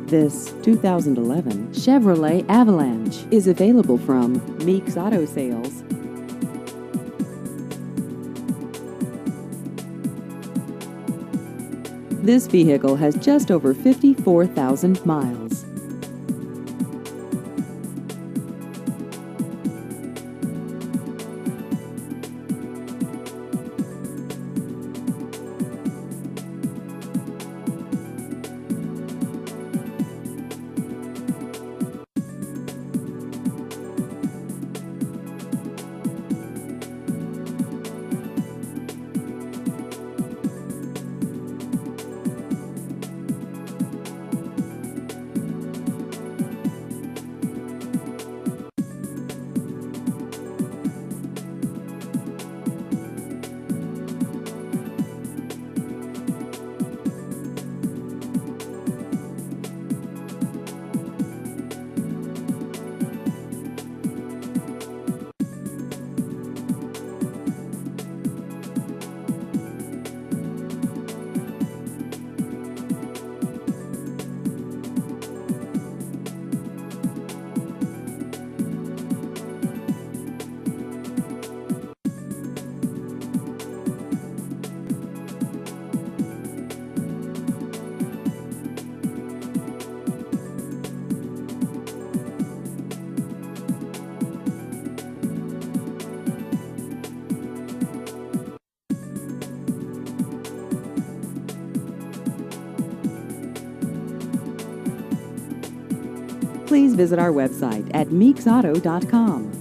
This 2011 Chevrolet Avalanche is available from Meek's Auto Sales. This vehicle has just over 54,000 miles. Please visit our website at meeksauto.com.